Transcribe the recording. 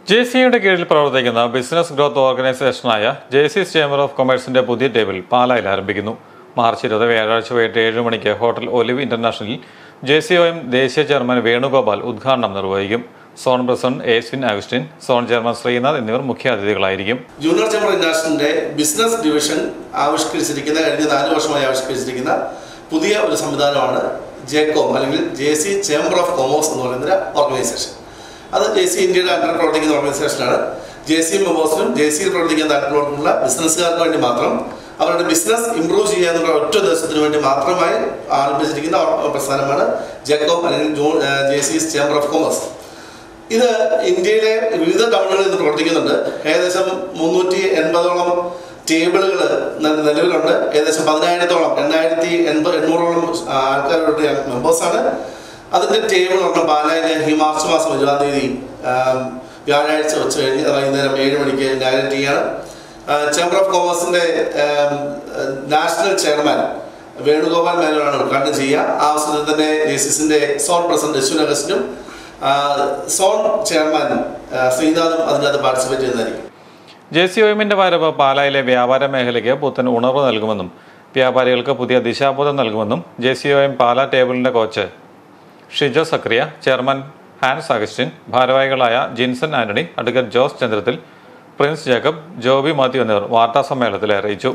JCയുടെ കീഴിൽ പ്രവർത്തിക്കുന്ന business growth ഓർഗനൈസേഷനായ JC's ചേംബർ ഓഫ് കൊമേഴ്സിന്റെ പുതിയ ടേബിൾ പാലായിൽ ആരംഭിക്കുന്നു. മാർച്ച് 20 വ്യാഴാഴ്ച വൈകിട്ട് 7 മണിക്ക് ഹോട്ടൽ ഒലിവ് ഇന്റർനാഷണലിൽ JCOM ദേശീയ ചെയർമാൻ വേണുഗോപാൽ ഉദ്ഘാടനം നിർവഹിക്കും. Zone president Eswin Augustine, zone chairman Sreenath എന്നിവർ മുഖ്യാതിഥികളായിരിക്കും. ജൂനിയർ ചേംബർ ഇന്റർനാഷണലിന്റെ ബിസിനസ് ഡിവിഷൻ ആവിഷ്കരിച്ചിരിക്കുന്ന കഴിഞ്ഞ 4 വർഷമായി ആവിഷ്കരിച്ചിരിക്കുന്ന പുതിയ ഒരു സംവിധാനമാണ് JCOM അല്ലെങ്കിൽ JC ചേംബർ ഓഫ് കൊമേഴ്സ് എന്ന് പറയുന്ന ഓർഗനൈസേഷൻ. അത് JC ഇന്ത്യയുടെ അണ്ടർ പ്രവർത്തിക്കുന്ന ഓർഗനൈസേഷനാണ്. JC മെമ്പേഴ്സിനും JCയിൽ പ്രവർത്തിക്കാൻ താല്പര്യമുള്ള ബിസിനസ്സുകാർക്ക് വേണ്ടി മാത്രം അവരുടെ ബിസിനസ് ഇംപ്രൂവ് ചെയ്യാനുള്ള ഒറ്റ ഉദ്ദേശത്തിന് വേണ്ടി മാത്രമായി ആരംഭിച്ചിരിക്കുന്ന പ്രസ്ഥാനമാണ് JCOM അല്ലെങ്കിൽ JC's ചേംബർ ഓഫ് കൊമേഴ്സ്. ഇത് ഇന്ത്യയിലെ വിവിധ ടൗണുകളിൽ നിന്ന് പ്രവർത്തിക്കുന്നുണ്ട്. ഏകദേശം 380ഓളം ടേബിളുകൾ നിലവിലുണ്ട്. ഏകദേശം 10,000-ഓളം 2,800ഓളം ആൾക്കാരുടെ മെമ്പേഴ്സാണ്. അതിൻ്റെ ടേബിൾ പറഞ്ഞാൽ പാലായിലെ ഈ മാർച്ച് മാസം 20-ാം തീയതി വ്യാഴാഴ്ച വെച്ച് കഴിഞ്ഞ് വൈകുന്നേരം 7 മണിക്ക് ഇനാഗ്രേറ്റ് ചെയ്യാണ്. ചേംബർ ഓഫ് കൊമേഴ്സിൻ്റെ നാഷണൽ ചെയർമാൻ വേണുഗോപാൽ മേനോനാണ് ഉദ്ഘാടനം ചെയ്യുക. ആ അവസരത്തിൽ തന്നെ JCസിൻ്റെ സോൺ പ്രസിഡന്റ് എസ്വിൻ അഗസ്റ്റിനും സോൺ ചെയർമാൻ ശ്രീനാഥും അതിനകത്ത് പാർട്ടിസിപ്പേറ്റ് ചെയ്യുന്നതായിരിക്കും. JCOMന്റെ വരവ് പാലായിലെ വ്യാപാര മേഖലയ്ക്ക് പുത്തൻ ഉണർവ് നൽകുമെന്നും വ്യാപാരികൾക്ക് പുതിയ ദിശാബോധം നൽകുമെന്നും JCOM പാലാ ടേബിളിന്റെ കോച്ച് ഷിജോ സക്രിയ, ചെയർമാൻ ഹാൻസ് അഗസ്റ്റിൻ, ഭാരവാഹികളായ Jinson Antony, advocate Jose ചന്ദ്രത്തിൽ, Prince Jacob, Joby Mathew എന്നിവർ വാർത്താസമ്മേളനത്തിൽ അറിയിച്ചു.